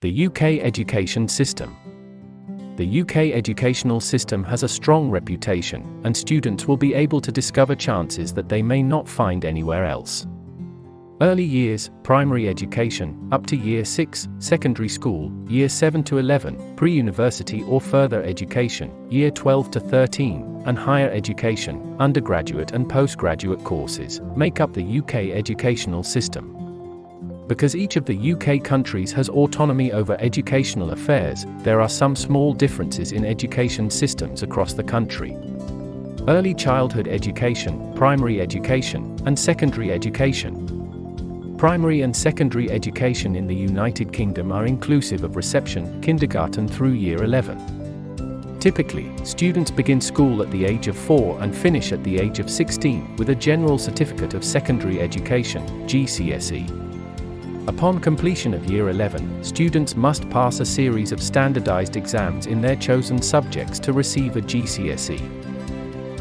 The UK education system. The UK educational system has a strong reputation, and students will be able to discover chances that they may not find anywhere else. Early years, primary education, up to Year 6, secondary school, Year 7 to 11, pre-university or further education, Year 12 to 13, and higher education, undergraduate and postgraduate courses, make up the UK educational system. Because each of the UK countries has autonomy over educational affairs, there are some small differences in education systems across the country. Early childhood education, primary education, and secondary education. Primary and secondary education in the United Kingdom are inclusive of reception, kindergarten through Year 11. Typically, students begin school at the age of 4 and finish at the age of 16, with a General Certificate of Secondary Education, GCSE. Upon completion of Year 11, students must pass a series of standardized exams in their chosen subjects to receive a GCSE.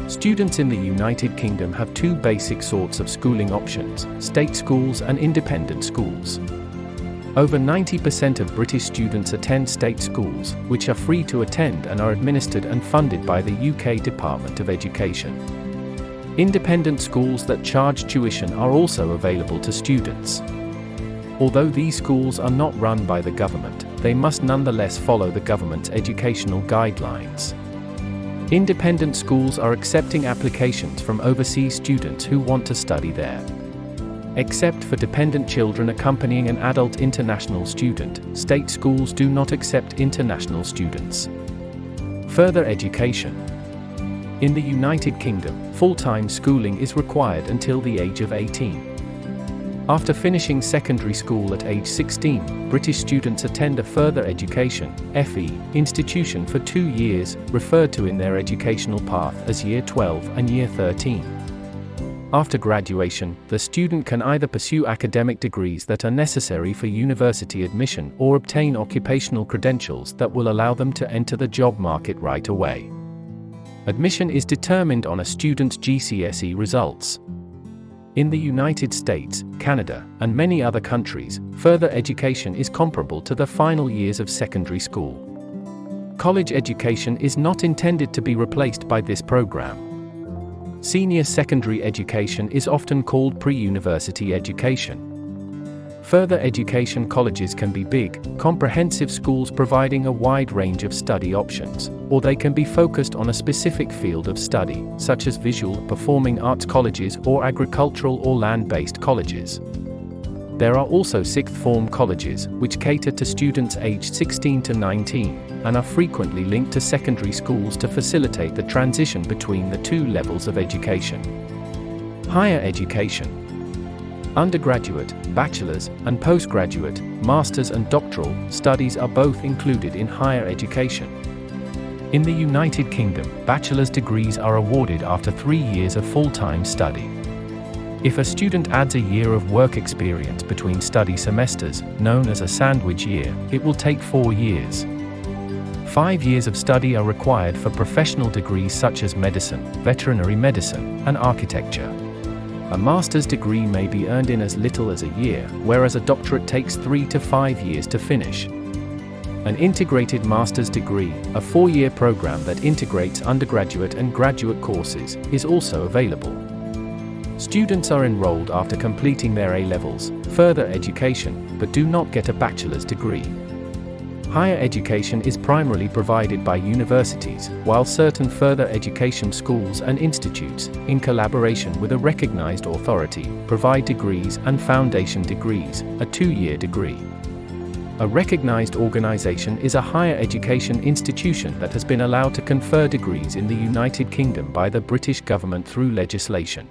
Students in the United Kingdom have two basic sorts of schooling options: state schools and independent schools. Over 90% of British students attend state schools, which are free to attend and are administered and funded by the UK Department of Education. Independent schools that charge tuition are also available to students. Although these schools are not run by the government, they must nonetheless follow the government's educational guidelines. Independent schools are accepting applications from overseas students who want to study there. Except for dependent children accompanying an adult international student, state schools do not accept international students. Further education. In the United Kingdom, full-time schooling is required until the age of 18. After finishing secondary school at age 16, British students attend a further education (FE) institution for 2 years, referred to in their educational path as Year 12 and Year 13. After graduation, the student can either pursue academic degrees that are necessary for university admission or obtain occupational credentials that will allow them to enter the job market right away. Admission is determined on a student's GCSE results. In the United States, Canada, and many other countries, further education is comparable to the final years of secondary school. College education is not intended to be replaced by this program. Senior secondary education is often called pre-university education. Further education colleges can be big, comprehensive schools providing a wide range of study options, or they can be focused on a specific field of study, such as visual, performing arts colleges or agricultural or land-based colleges. There are also sixth form colleges, which cater to students aged 16 to 19, and are frequently linked to secondary schools to facilitate the transition between the two levels of education. Higher education. Undergraduate, bachelor's, and postgraduate, master's and doctoral studies are both included in higher education. In the United Kingdom, bachelor's degrees are awarded after 3 years of full-time study. If a student adds a year of work experience between study semesters, known as a sandwich year, it will take 4 years. 5 years of study are required for professional degrees such as medicine, veterinary medicine, and architecture. A master's degree may be earned in as little as a year, whereas a doctorate takes 3 to 5 years to finish. An integrated master's degree, a 4-year program that integrates undergraduate and graduate courses, is also available. Students are enrolled after completing their A-levels, further education, but do not get a bachelor's degree. Higher education is primarily provided by universities, while certain further education schools and institutes, in collaboration with a recognized authority, provide degrees and foundation degrees, a 2-year degree. A recognized organization is a higher education institution that has been allowed to confer degrees in the United Kingdom by the British government through legislation.